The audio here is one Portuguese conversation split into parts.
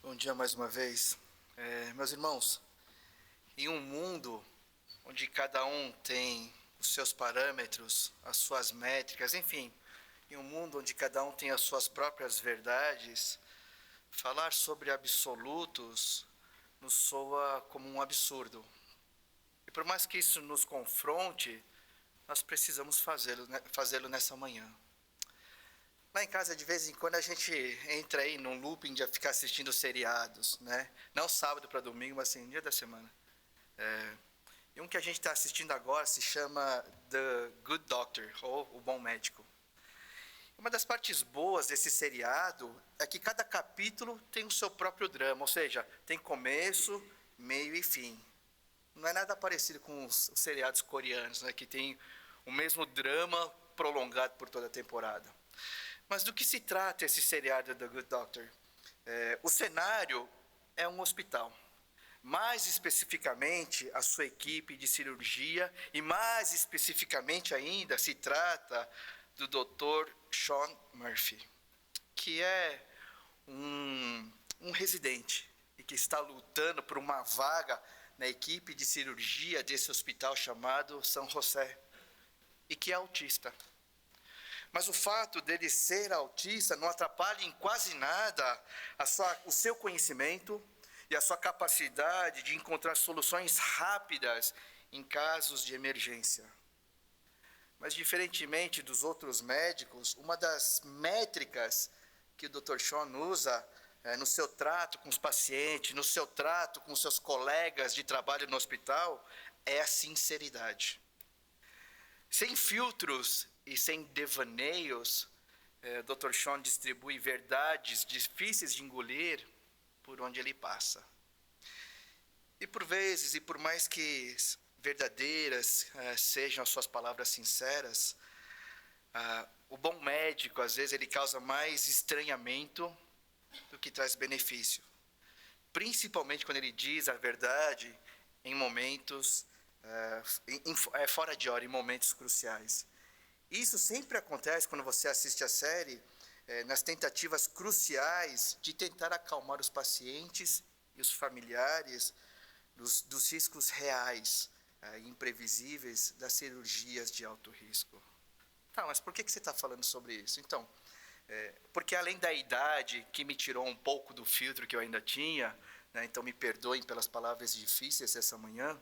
Bom dia mais uma vez. Meus irmãos, em um mundo onde cada um tem os seus parâmetros, as suas métricas, enfim, em um mundo onde cada um tem as suas próprias verdades, falar sobre absolutos nos soa como um absurdo. E por mais que isso nos confronte, nós precisamos fazê-lo nessa manhã. Lá em casa, de vez em quando, a gente entra aí num looping de ficar assistindo seriados, né? Não sábado para domingo, mas assim, dia da semana. E um que a gente está assistindo agora se chama The Good Doctor, ou O Bom Médico. Uma das partes boas desse seriado é que cada capítulo tem o seu próprio drama, ou seja, tem começo, meio e fim. Não é nada parecido com os seriados coreanos, né? Que tem o mesmo drama prolongado por toda a temporada. Mas do que se trata esse seriado The Good Doctor? O cenário é um hospital. Mais especificamente, a sua equipe de cirurgia, e mais especificamente ainda, se trata do Dr. Sean Murphy, que é um residente e que está lutando por uma vaga na equipe de cirurgia desse hospital chamado São José, e que é autista. Mas o fato dele ser autista não atrapalha em quase nada o seu conhecimento e a sua capacidade de encontrar soluções rápidas em casos de emergência. Mas, diferentemente dos outros médicos, uma das métricas que o Dr. Sean usa no seu trato com os pacientes, no seu trato com seus colegas de trabalho no hospital, é a sinceridade. Sem filtros e sem devaneios, Dr. Sean distribui verdades difíceis de engolir por onde ele passa. E por vezes, e por mais que verdadeiras sejam as suas palavras sinceras, o bom médico, às vezes, ele causa mais estranhamento do que traz benefício. Principalmente quando ele diz a verdade em momentos fora de hora, em momentos cruciais. Isso sempre acontece quando você assiste a série, nas tentativas cruciais de tentar acalmar os pacientes e os familiares dos riscos reais e imprevisíveis das cirurgias de alto risco. Tá, mas por que você está falando sobre isso? Então, porque além da idade, que me tirou um pouco do filtro que eu ainda tinha, né, então me perdoem pelas palavras difíceis essa manhã,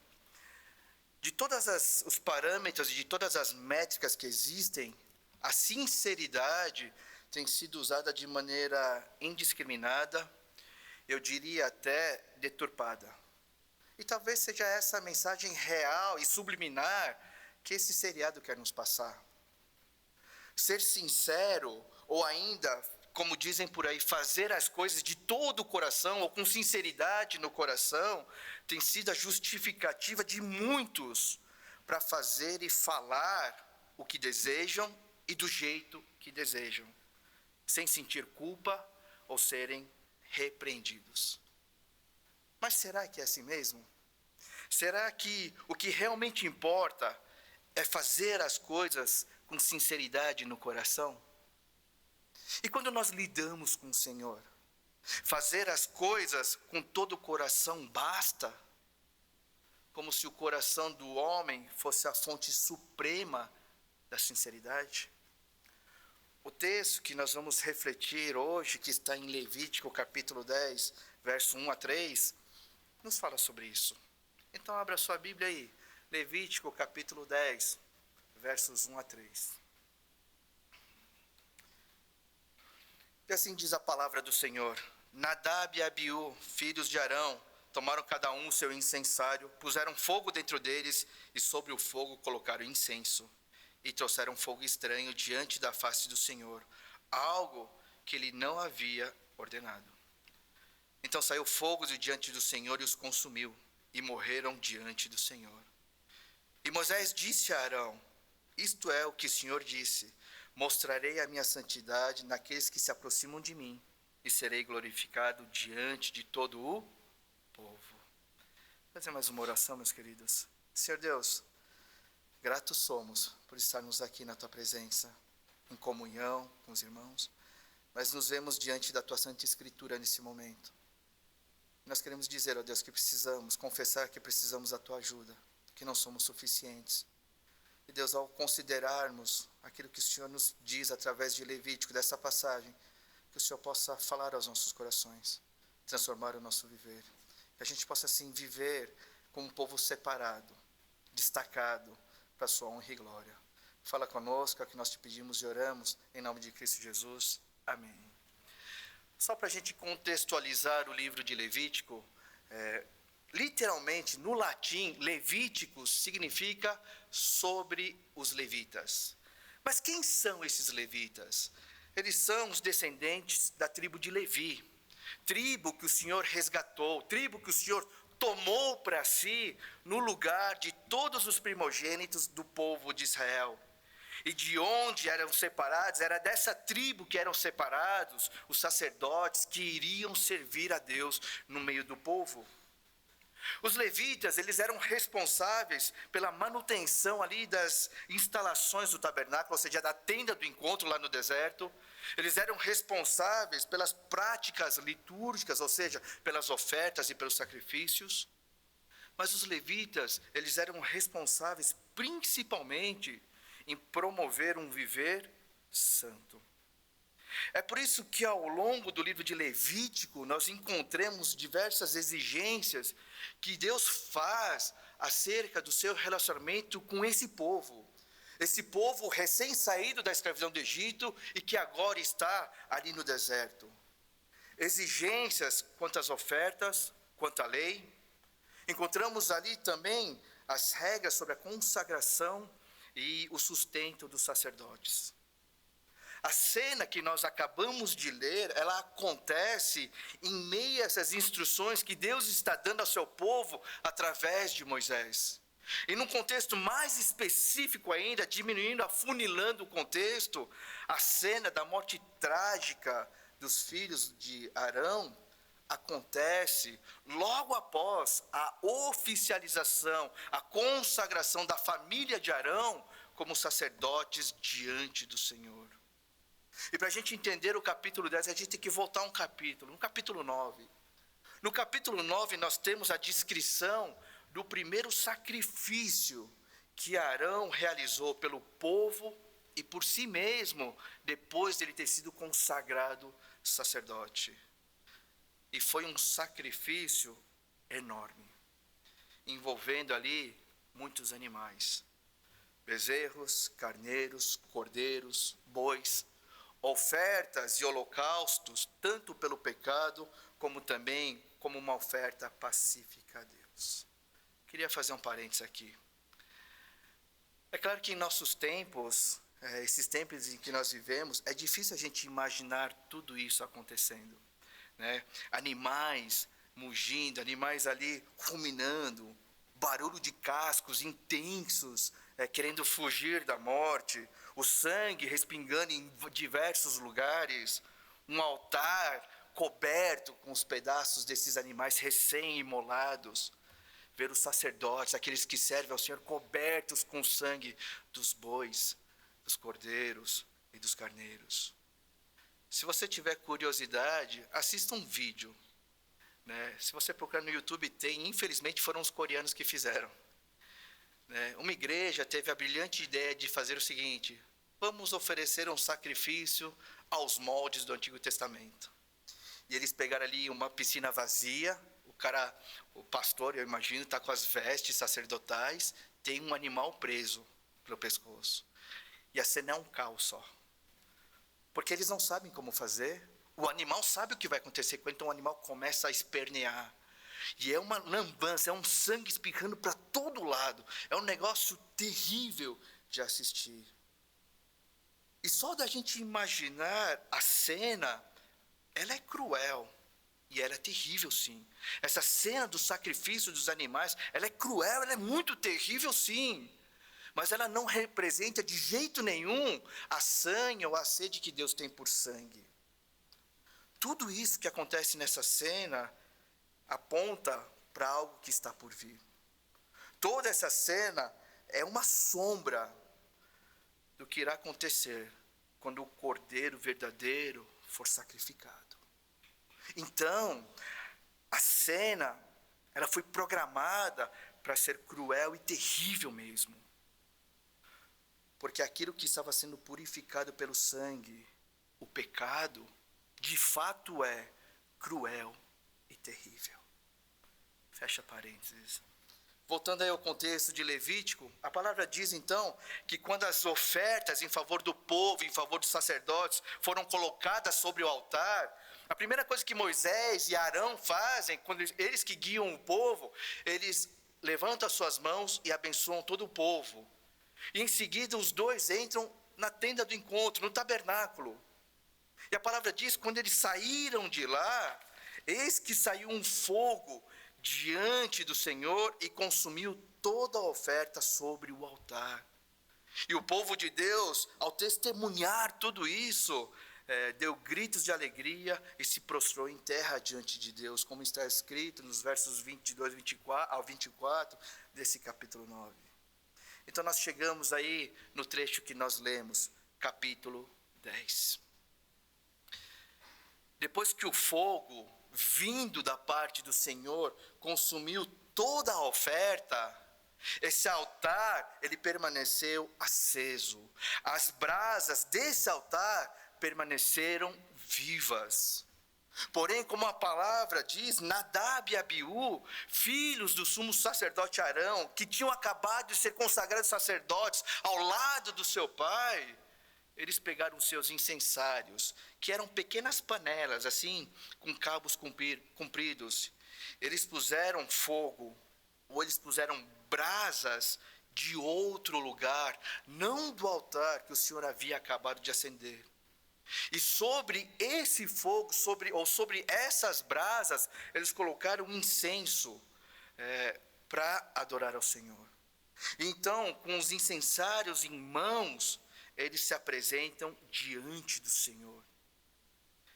de todos os parâmetros e de todas as métricas que existem, a sinceridade tem sido usada de maneira indiscriminada, eu diria até deturpada. E talvez seja essa a mensagem real e subliminar que esse seriado quer nos passar. Ser sincero, ou ainda, como dizem por aí, fazer as coisas de todo o coração, ou com sinceridade no coração, tem sido a justificativa de muitos para fazer e falar o que desejam e do jeito que desejam, sem sentir culpa ou serem repreendidos. Mas será que é assim mesmo? Será que o que realmente importa é fazer as coisas com sinceridade no coração? E quando nós lidamos com o Senhor, fazer as coisas com todo o coração basta? Como se o coração do homem fosse a fonte suprema da sinceridade? O texto que nós vamos refletir hoje, que está em Levítico capítulo 10, verso 1 a 3, nos fala sobre isso. Então abra sua Bíblia aí, Levítico capítulo 10, versos 1 a 3. E assim diz a palavra do Senhor: Nadab e Abiú, filhos de Arão, tomaram cada um o seu incensário, puseram fogo dentro deles e sobre o fogo colocaram incenso. E trouxeram fogo estranho diante da face do Senhor, algo que ele não havia ordenado. Então saiu fogo de diante do Senhor e os consumiu, e morreram diante do Senhor. E Moisés disse a Arão: Isto é o que o Senhor disse: mostrarei a minha santidade naqueles que se aproximam de mim, e serei glorificado diante de todo o povo. Vou fazer mais uma oração, meus queridos. Senhor Deus, gratos somos por estarmos aqui na Tua presença, em comunhão com os irmãos, mas nos vemos diante da Tua Santa Escritura nesse momento. Nós queremos dizer, ó Deus, que precisamos, confessar que precisamos da tua ajuda, que não somos suficientes. E Deus, ao considerarmos aquilo que o Senhor nos diz através de Levítico, dessa passagem, que o Senhor possa falar aos nossos corações, transformar o nosso viver. Que a gente possa, assim, viver como um povo separado, destacado, para a sua honra e glória. Fala conosco, é o que nós te pedimos e oramos, em nome de Cristo Jesus. Amém. Só para a gente contextualizar o livro de Levítico, literalmente, no latim, Levíticos significa sobre os levitas. Mas quem são esses levitas? Eles são os descendentes da tribo de Levi, tribo que o Senhor resgatou, tribo que o Senhor tomou para si no lugar de todos os primogênitos do povo de Israel. E de onde eram separados, era dessa tribo que eram separados os sacerdotes que iriam servir a Deus no meio do povo. Os levitas, eles eram responsáveis pela manutenção ali das instalações do tabernáculo, ou seja, da tenda do encontro lá no deserto. Eles eram responsáveis pelas práticas litúrgicas, ou seja, pelas ofertas e pelos sacrifícios. Mas os levitas, eles eram responsáveis principalmente em promover um viver santo. É por isso que ao longo do livro de Levítico nós encontramos diversas exigências que Deus faz acerca do seu relacionamento com esse povo recém-saído da escravidão do Egito e que agora está ali no deserto. Exigências quanto às ofertas, quanto à lei. Encontramos ali também as regras sobre a consagração e o sustento dos sacerdotes. A cena que nós acabamos de ler, ela acontece em meio a essas instruções que Deus está dando ao seu povo através de Moisés. E num contexto mais específico ainda, diminuindo, afunilando o contexto, a cena da morte trágica dos filhos de Arão acontece logo após a oficialização, a consagração da família de Arão como sacerdotes diante do Senhor. E para a gente entender o capítulo 10, a gente tem que voltar um capítulo, no capítulo 9. No capítulo 9 nós temos a descrição do primeiro sacrifício que Arão realizou pelo povo e por si mesmo, depois de ele ter sido consagrado sacerdote. E foi um sacrifício enorme, envolvendo ali muitos animais. Bezerros, carneiros, cordeiros, bois, ofertas e holocaustos, tanto pelo pecado, como também como uma oferta pacífica a Deus. Queria fazer um parênteses aqui. É claro que em nossos tempos, esses tempos em que nós vivemos, é difícil a gente imaginar tudo isso acontecendo, né? Animais mugindo, animais ali ruminando, barulho de cascos intensos, querendo fugir da morte, o sangue respingando em diversos lugares, um altar coberto com os pedaços desses animais recém-imolados, ver os sacerdotes, aqueles que servem ao Senhor, cobertos com o sangue dos bois, dos cordeiros e dos carneiros. Se você tiver curiosidade, assista um vídeo, né? Se você procurar no YouTube, tem, infelizmente foram os coreanos que fizeram. Uma igreja teve a brilhante ideia de fazer o seguinte: vamos oferecer um sacrifício aos moldes do Antigo Testamento. E eles pegaram ali uma piscina vazia, o pastor, eu imagino, está com as vestes sacerdotais, tem um animal preso pelo pescoço. E a cena é um caos só. Porque eles não sabem como fazer, o animal sabe o que vai acontecer, então o animal começa a espernear. E é uma lambança, é um sangue espirrando para todo lado. É um negócio terrível de assistir. E só da gente imaginar a cena, ela é cruel. E ela é terrível, sim. Essa cena do sacrifício dos animais, ela é cruel, ela é muito terrível, sim. Mas ela não representa de jeito nenhum a sangue ou a sede que Deus tem por sangue. Tudo isso que acontece nessa cena aponta para algo que está por vir. Toda essa cena é uma sombra do que irá acontecer quando o Cordeiro verdadeiro for sacrificado. Então, A cena, ela foi programada para ser cruel e terrível mesmo. Porque aquilo que estava sendo purificado pelo sangue, o pecado, de fato é cruel e terrível. Fecha parênteses. Voltando aí ao contexto de Levítico, a palavra diz então que quando as ofertas em favor do povo, em favor dos sacerdotes, foram colocadas sobre o altar, a primeira coisa que Moisés e Arão fazem, quando eles que guiam o povo, eles levantam as suas mãos e abençoam todo o povo. E em seguida os dois entram na tenda do encontro, no tabernáculo. E a palavra diz, quando eles saíram de lá, eis que saiu um fogo diante do Senhor e consumiu toda a oferta sobre o altar. E o povo de Deus, ao testemunhar tudo isso, deu gritos de alegria e se prostrou em terra diante de Deus, como está escrito nos versos 22 ao 24 desse capítulo 9. Então nós chegamos aí no trecho que nós lemos, capítulo 10. Depois que o fogo, vindo da parte do Senhor, consumiu toda a oferta, esse altar, ele permaneceu aceso. As brasas desse altar permaneceram vivas. Porém, como a palavra diz, Nadab e Abiú, filhos do sumo sacerdote Arão, que tinham acabado de ser consagrados sacerdotes ao lado do seu pai, eles pegaram seus incensários, que eram pequenas panelas, assim, com cabos compridos. Eles puseram fogo, ou eles puseram brasas de outro lugar, não do altar que o Senhor havia acabado de acender. E sobre esse fogo, sobre essas brasas, eles colocaram incenso para adorar ao Senhor. Então, com os incensários em mãos, eles se apresentam diante do Senhor.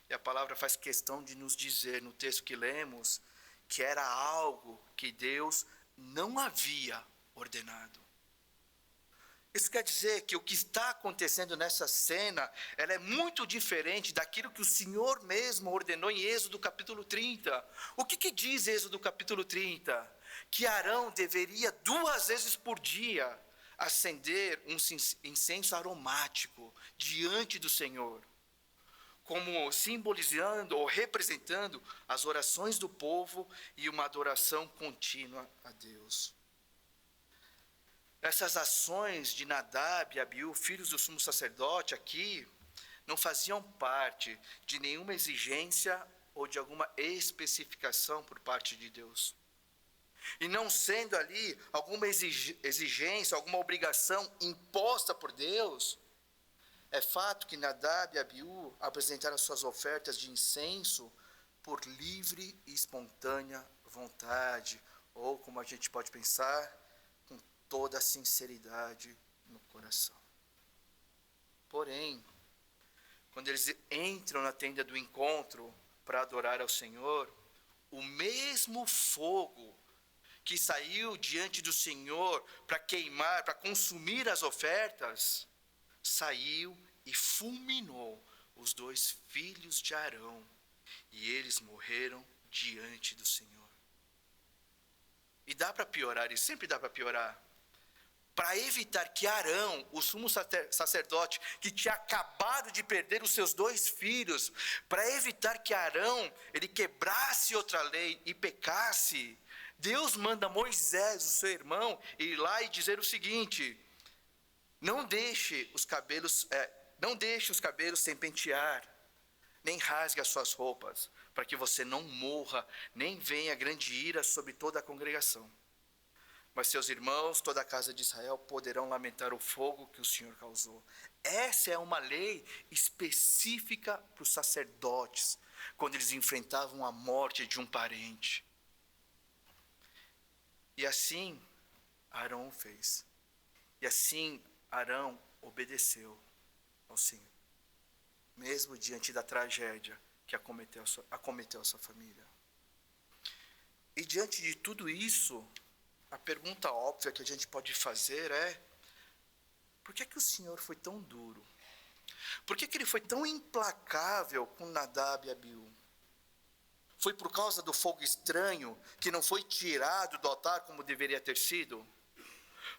E a palavra faz questão de nos dizer, no texto que lemos, que era algo que Deus não havia ordenado. Isso quer dizer que o que está acontecendo nessa cena, ela é muito diferente daquilo que o Senhor mesmo ordenou em Êxodo capítulo 30. O que diz Êxodo capítulo 30? Que Arão deveria 2 vezes por dia acender um incenso aromático diante do Senhor, como simbolizando ou representando as orações do povo e uma adoração contínua a Deus. Essas ações de Nadab e Abiú, filhos do sumo sacerdote, aqui, não faziam parte de nenhuma exigência ou de alguma especificação por parte de Deus. E não sendo ali alguma exigência, alguma obrigação imposta por Deus, é fato que Nadab e Abiú apresentaram suas ofertas de incenso por livre e espontânea vontade, ou como a gente pode pensar, toda a sinceridade no coração. Porém, quando eles entram na tenda do encontro para adorar ao Senhor, o mesmo fogo que saiu diante do Senhor para queimar, para consumir as ofertas, saiu e fulminou os 2 filhos de Arão, e eles morreram diante do Senhor. E dá para piorar, e sempre dá para piorar. Para evitar que Arão, o sumo sacerdote, que tinha acabado de perder os seus 2 filhos, para evitar que Arão, ele quebrasse outra lei e pecasse, Deus manda Moisés, o seu irmão, ir lá e dizer o seguinte: não deixe os cabelos sem pentear, nem rasgue as suas roupas, para que você não morra, nem venha grande ira sobre toda a congregação. Mas seus irmãos, toda a casa de Israel, poderão lamentar o fogo que o Senhor causou. Essa é uma lei específica para os sacerdotes, quando eles enfrentavam a morte de um parente. E assim Arão fez. E assim Arão obedeceu ao Senhor, mesmo diante da tragédia que acometeu a sua família. E diante de tudo isso, a pergunta óbvia que a gente pode fazer é: por que o Senhor foi tão duro? Por que ele foi tão implacável com Nadab e Abiú? Foi por causa do fogo estranho que não foi tirado do altar como deveria ter sido?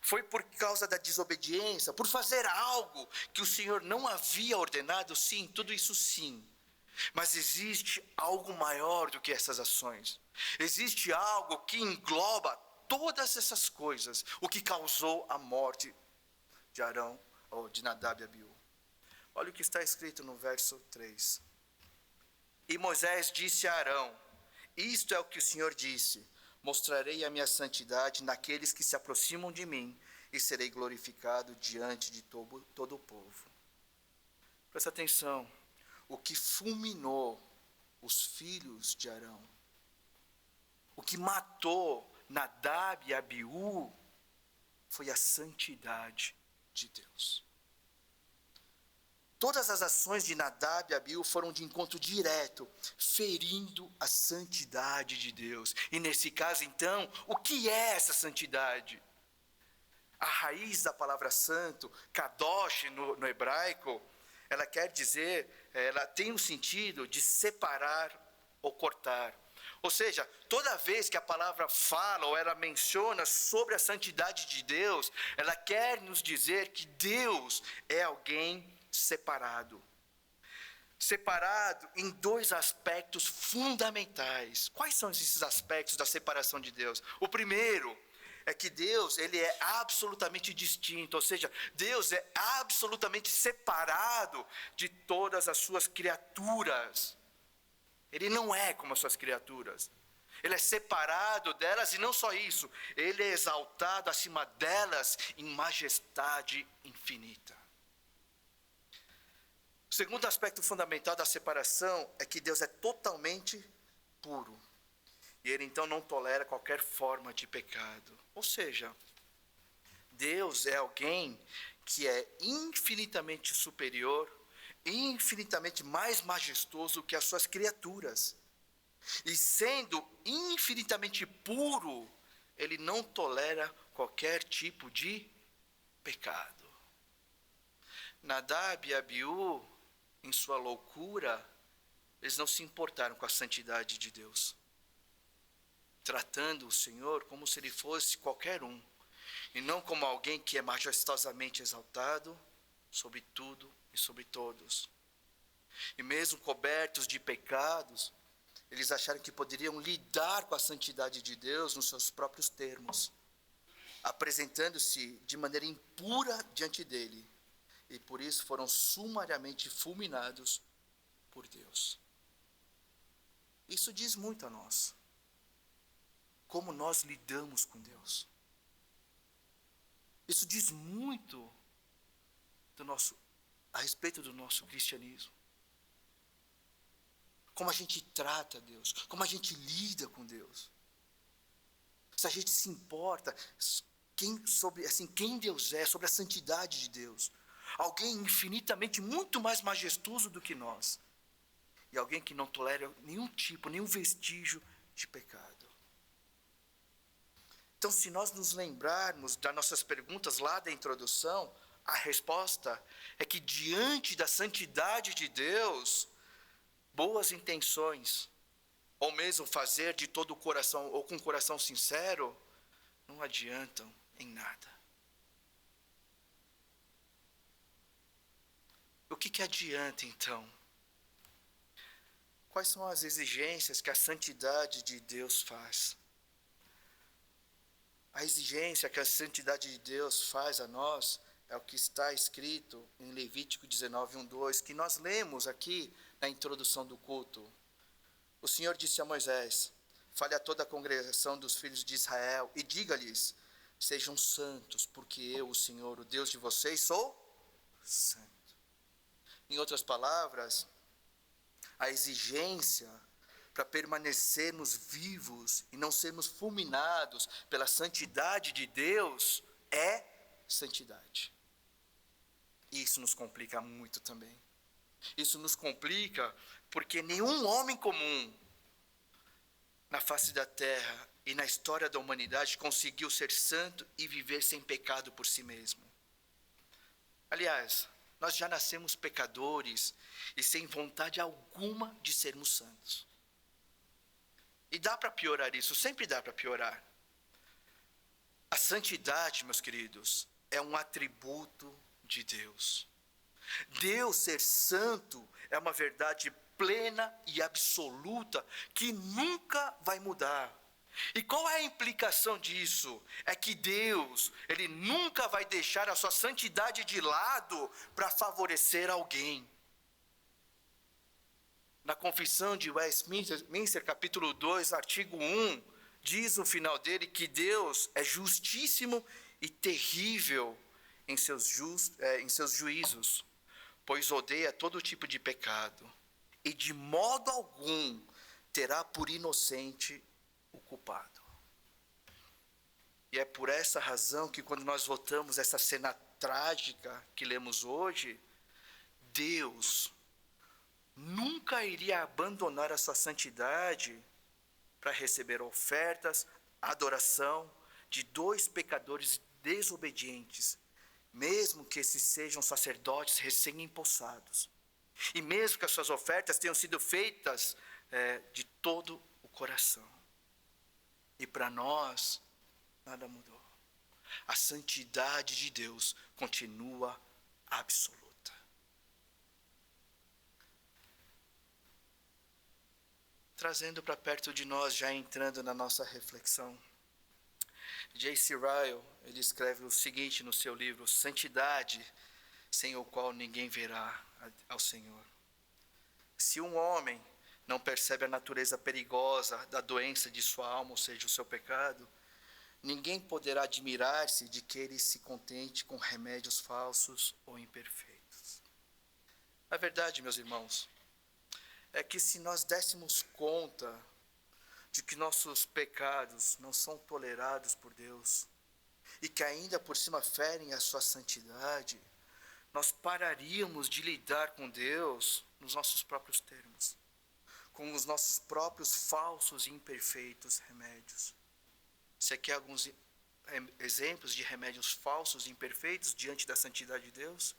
Foi por causa da desobediência, por fazer algo que o Senhor não havia ordenado? Sim, tudo isso sim. Mas existe algo maior do que essas ações. Existe algo que engloba todas essas coisas, o que causou a morte de Arão, ou de Nadab e Abiú. Olha o que está escrito no verso 3. E Moisés disse a Arão: isto é o que o Senhor disse: mostrarei a minha santidade naqueles que se aproximam de mim, e serei glorificado diante de todo o povo. Presta atenção. O que fulminou os filhos de Arão, o que matou Nadab e Abiú, foi a santidade de Deus. Todas as ações de Nadab e Abiú foram de encontro direto, ferindo a santidade de Deus. E nesse caso, então, o que é essa santidade? A raiz da palavra santo, kadosh no hebraico, ela quer dizer, ela tem o sentido de separar ou cortar. Ou seja, toda vez que a palavra fala ou ela menciona sobre a santidade de Deus, ela quer nos dizer que Deus é alguém separado. Separado em dois aspectos fundamentais. Quais são esses aspectos da separação de Deus? O primeiro é que Deus, ele é absolutamente distinto, ou seja, Deus é absolutamente separado de todas as suas criaturas. Ele não é como as suas criaturas. Ele é separado delas e não só isso, ele é exaltado acima delas em majestade infinita. O segundo aspecto fundamental da separação é que Deus é totalmente puro. E ele então não tolera qualquer forma de pecado. Ou seja, Deus é alguém que é infinitamente superior, infinitamente mais majestoso que as suas criaturas. E sendo infinitamente puro, ele não tolera qualquer tipo de pecado. Nadab e Abiú, em sua loucura, eles não se importaram com a santidade de Deus, tratando o Senhor como se ele fosse qualquer um, e não como alguém que é majestosamente exaltado sobre tudo e sobre todos. E mesmo cobertos de pecados, eles acharam que poderiam lidar com a santidade de Deus nos seus próprios termos, apresentando-se de maneira impura diante dele, e por isso foram sumariamente fulminados por Deus. Isso diz muito a nós. Como nós lidamos com Deus. Isso diz muito a respeito do nosso cristianismo. Como a gente trata Deus, como a gente lida com Deus. Se a gente se importa sobre quem Deus é, sobre a santidade de Deus. Alguém infinitamente muito mais majestoso do que nós. E alguém que não tolera nenhum vestígio de pecado. Então, se nós nos lembrarmos das nossas perguntas lá da introdução, a resposta é que diante da santidade de Deus, boas intenções, ou mesmo fazer de todo o coração, ou com o coração sincero, não adiantam em nada. O que adianta então? Quais são as exigências que a santidade de Deus faz? A exigência que a santidade de Deus faz a nós é o que está escrito em Levítico 19, 1, 2, que nós lemos aqui na introdução do culto. O Senhor disse a Moisés: fale a toda a congregação dos filhos de Israel e diga-lhes: sejam santos, porque eu, o Senhor, o Deus de vocês, sou santo. Em outras palavras, a exigência para permanecermos vivos e não sermos fulminados pela santidade de Deus é santidade. E isso nos complica muito também. Isso nos complica porque nenhum homem comum na face da terra e na história da humanidade conseguiu ser santo e viver sem pecado por si mesmo. Aliás, nós já nascemos pecadores e sem vontade alguma de sermos santos. E dá para piorar isso, sempre dá para piorar. A santidade, meus queridos, é um atributo de Deus. Deus ser santo é uma verdade plena e absoluta que nunca vai mudar. E qual é a implicação disso? É que Deus, Ele nunca vai deixar a sua santidade de lado para favorecer alguém. Na Confissão de Westminster, capítulo 2, artigo 1, diz no final dele que Deus é justíssimo e terrível em seus juízos, pois odeia todo tipo de pecado, e de modo algum terá por inocente o culpado. E é por essa razão que quando nós voltamos essa cena trágica que lemos hoje, Deus nunca iria abandonar a sua santidade para receber ofertas, adoração de dois pecadores desobedientes, mesmo que esses sejam sacerdotes recém-empossados. E mesmo que as suas ofertas tenham sido feitas de todo o coração. E para nós, nada mudou. A santidade de Deus continua absoluta. Trazendo para perto de nós, já entrando na nossa reflexão, J.C. Ryle, ele escreve o seguinte no seu livro, Santidade, sem o qual ninguém verá ao Senhor. Se um homem não percebe a natureza perigosa da doença de sua alma, ou seja, o seu pecado, ninguém poderá admirar-se de que ele se contente com remédios falsos ou imperfeitos. A verdade, meus irmãos, é que se nós dessemos conta de que nossos pecados não são tolerados por Deus e que ainda por cima ferem a sua santidade, nós pararíamos de lidar com Deus nos nossos próprios termos, com os nossos próprios falsos e imperfeitos remédios. Você quer alguns exemplos de remédios falsos e imperfeitos diante da santidade de Deus?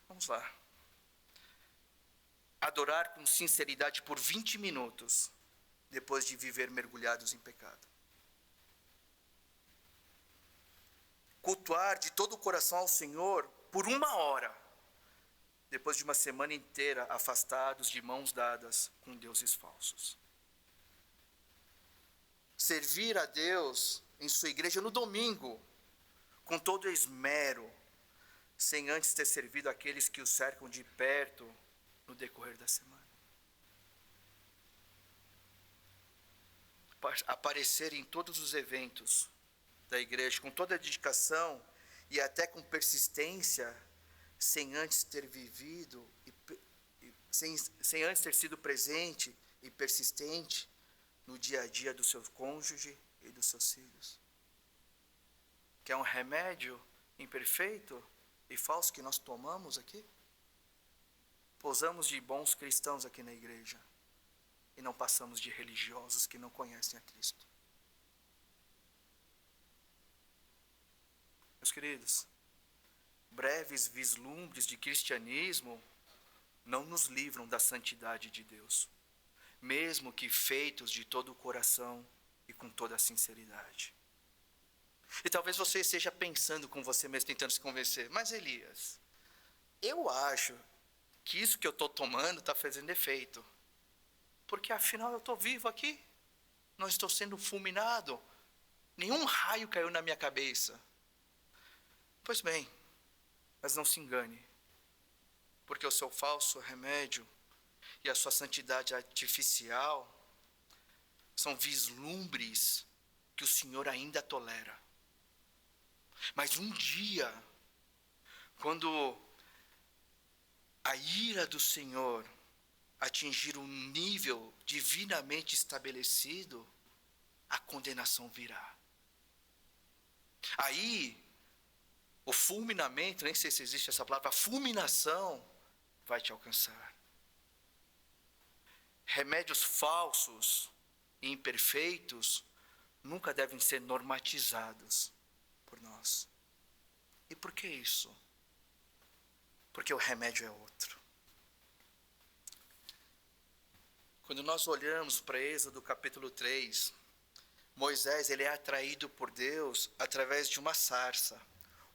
Vamos lá. Adorar com sinceridade por 20 minutos, depois de viver mergulhados em pecado. Cultuar de todo o coração ao Senhor por 1 hora, depois de uma semana inteira afastados de mãos dadas com deuses falsos. Servir a Deus em sua igreja no domingo, com todo esmero, sem antes ter servido aqueles que o cercam de perto no decorrer da semana. Aparecer em todos os eventos da igreja, com toda a dedicação e até com persistência, sem antes ter vivido, sem antes ter sido presente e persistente no dia a dia do seu cônjuge e dos seus filhos. Que é um remédio imperfeito e falso que nós tomamos aqui? Posamos de bons cristãos aqui na igreja e não passamos de religiosos que não conhecem a Cristo. Meus queridos, breves vislumbres de cristianismo não nos livram da santidade de Deus, mesmo que feitos de todo o coração e com toda a sinceridade. E talvez você esteja pensando com você mesmo, tentando se convencer, mas Elias, eu acho que isso que eu estou tomando está fazendo efeito, porque afinal eu estou vivo aqui, não estou sendo fulminado, nenhum raio caiu na minha cabeça. Pois bem, mas não se engane, porque o seu falso remédio e a sua santidade artificial são vislumbres que o Senhor ainda tolera. Mas um dia, quando a ira do Senhor atingir um nível divinamente estabelecido, a condenação virá. Aí, o fulminamento, nem sei se existe essa palavra, a fulminação vai te alcançar. Remédios falsos e imperfeitos nunca devem ser normatizados por nós. E por que isso? Porque o remédio é outro. Quando nós olhamos para Êxodo capítulo 3, Moisés ele é atraído por Deus através de uma sarça,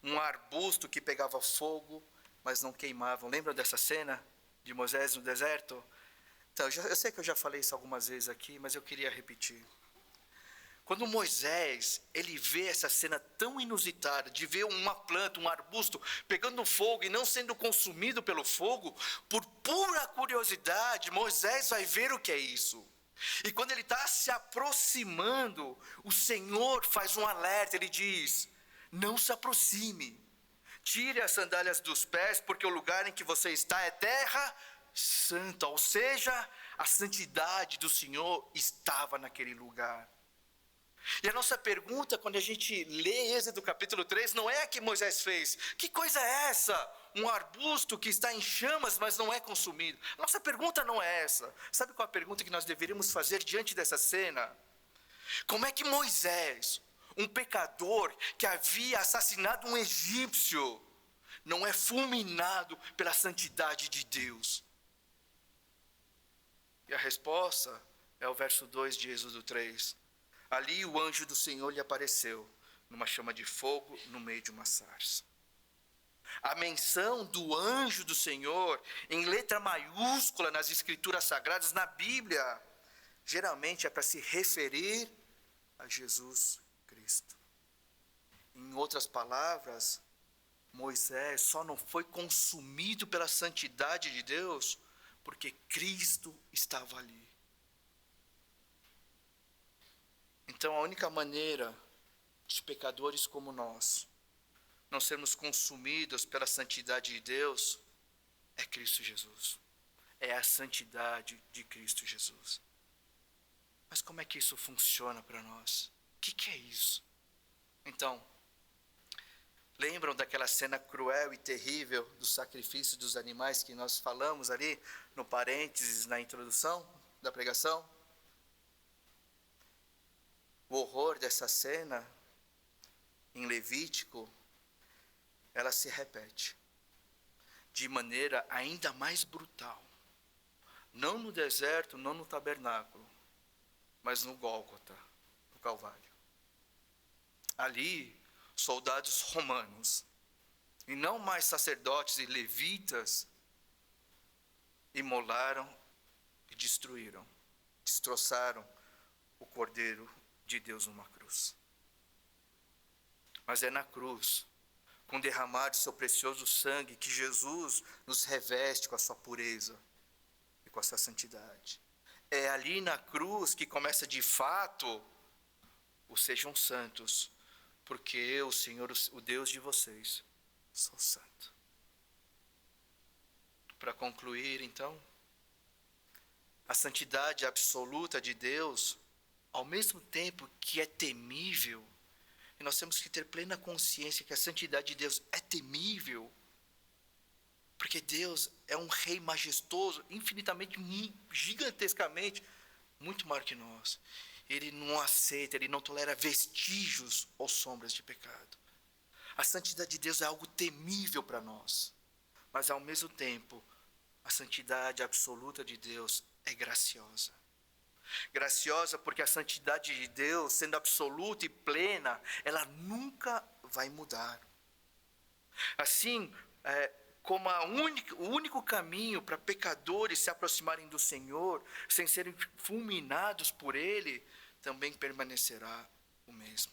um arbusto que pegava fogo, mas não queimava. Lembram dessa cena de Moisés no deserto? Então, eu sei que eu já falei isso algumas vezes aqui, mas eu queria repetir. Quando Moisés, ele vê essa cena tão inusitada, de ver uma planta, um arbusto, pegando fogo e não sendo consumido pelo fogo, por pura curiosidade, Moisés vai ver o que é isso. E quando ele está se aproximando, o Senhor faz um alerta, ele diz, não se aproxime, tire as sandálias dos pés, porque o lugar em que você está é terra santa, ou seja, a santidade do Senhor estava naquele lugar. E a nossa pergunta, quando a gente lê Êxodo capítulo 3, não é a que Moisés fez. Que coisa é essa? Um arbusto que está em chamas, mas não é consumido. Nossa pergunta não é essa. Sabe qual é a pergunta que nós deveríamos fazer diante dessa cena? Como é que Moisés, um pecador que havia assassinado um egípcio, não é fulminado pela santidade de Deus? E a resposta é o verso 2 de Êxodo 3. Ali o anjo do Senhor lhe apareceu, numa chama de fogo, no meio de uma sarça. A menção do anjo do Senhor, em letra maiúscula nas escrituras sagradas, na Bíblia, geralmente é para se referir a Jesus Cristo. Em outras palavras, Moisés só não foi consumido pela santidade de Deus, porque Cristo estava ali. Então, a única maneira de pecadores como nós não sermos consumidos pela santidade de Deus é Cristo Jesus. É a santidade de Cristo Jesus. Mas como é que isso funciona para nós? O que é isso? Então, lembram daquela cena cruel e terrível do sacrifício dos animais que nós falamos ali no parênteses, na introdução da pregação? O horror dessa cena, em Levítico, ela se repete de maneira ainda mais brutal. Não no deserto, não no tabernáculo, mas no Gólgota, no Calvário. Ali, soldados romanos, e não mais sacerdotes e levitas, imolaram e destruíram, destroçaram o Cordeiro de Deus numa cruz. Mas é na cruz, com derramar de seu precioso sangue, que Jesus nos reveste com a sua pureza e com a sua santidade. É ali na cruz que começa de fato o sejam santos, porque eu, Senhor, o Deus de vocês, sou santo. Para concluir, então, a santidade absoluta de Deus, ao mesmo tempo que é temível, e nós temos que ter plena consciência que a santidade de Deus é temível, porque Deus é um rei majestoso, infinitamente, gigantescamente, muito maior que nós. Ele não aceita, ele não tolera vestígios ou sombras de pecado. A santidade de Deus é algo temível para nós, mas ao mesmo tempo, a santidade absoluta de Deus é graciosa. Graciosa porque a santidade de Deus, sendo absoluta e plena, ela nunca vai mudar. Assim, como o único caminho para pecadores se aproximarem do Senhor, sem serem fulminados por Ele, também permanecerá o mesmo.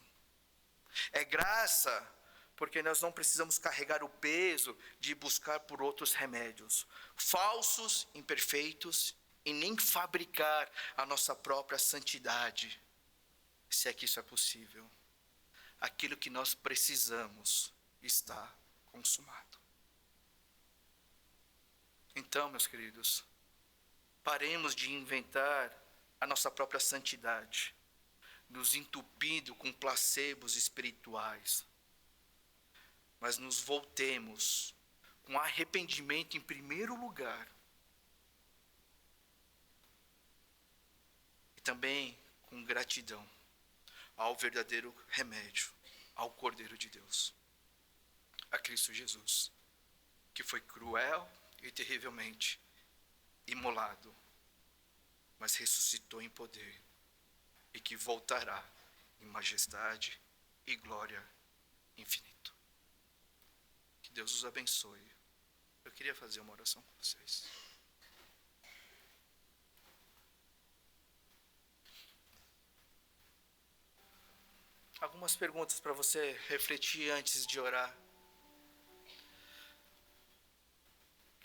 É graça, porque nós não precisamos carregar o peso de buscar por outros remédios, falsos, imperfeitos, e nem fabricar a nossa própria santidade, se é que isso é possível. Aquilo que nós precisamos está consumado. Então, meus queridos, paremos de inventar a nossa própria santidade, nos entupindo com placebos espirituais, mas nos voltemos com arrependimento em primeiro lugar, e também com gratidão ao verdadeiro remédio, ao Cordeiro de Deus, a Cristo Jesus, que foi cruel e terrivelmente imolado mas ressuscitou em poder e que voltará em majestade e glória infinito. Que Deus os abençoe. Eu queria fazer uma oração com vocês. Algumas perguntas para você refletir antes de orar.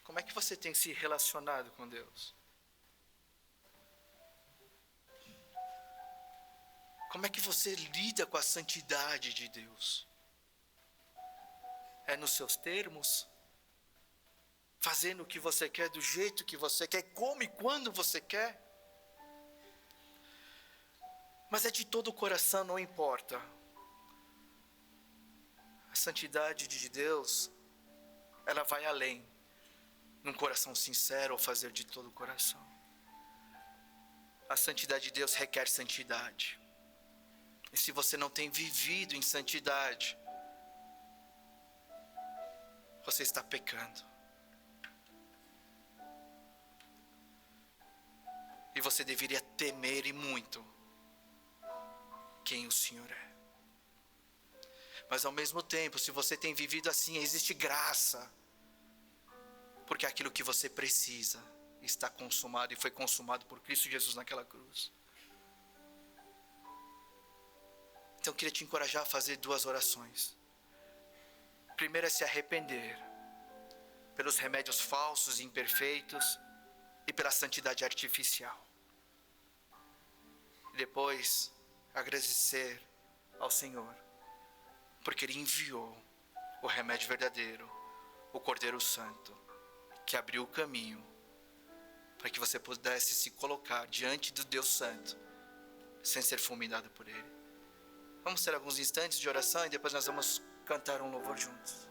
Como é que você tem se relacionado com Deus? Como é que você lida com a santidade de Deus? É nos seus termos? Fazendo o que você quer, do jeito que você quer, como e quando você quer? Mas é de todo o coração, não importa. A santidade de Deus, ela vai além. Num coração sincero, ao fazer de todo o coração. A santidade de Deus requer santidade. E se você não tem vivido em santidade, você está pecando. E você deveria temer e muito quem o Senhor é. Mas ao mesmo tempo, se você tem vivido assim, existe graça. Porque aquilo que você precisa está consumado e foi consumado por Cristo Jesus naquela cruz. Então eu queria te encorajar a fazer 2 orações. Primeiro é se arrepender pelos remédios falsos e imperfeitos e pela santidade artificial. E depois agradecer ao Senhor, porque Ele enviou o remédio verdadeiro, o Cordeiro Santo, que abriu o caminho para que você pudesse se colocar diante do Deus Santo, sem ser fulminado por Ele. Vamos ter alguns instantes de oração e depois nós vamos cantar um louvor juntos.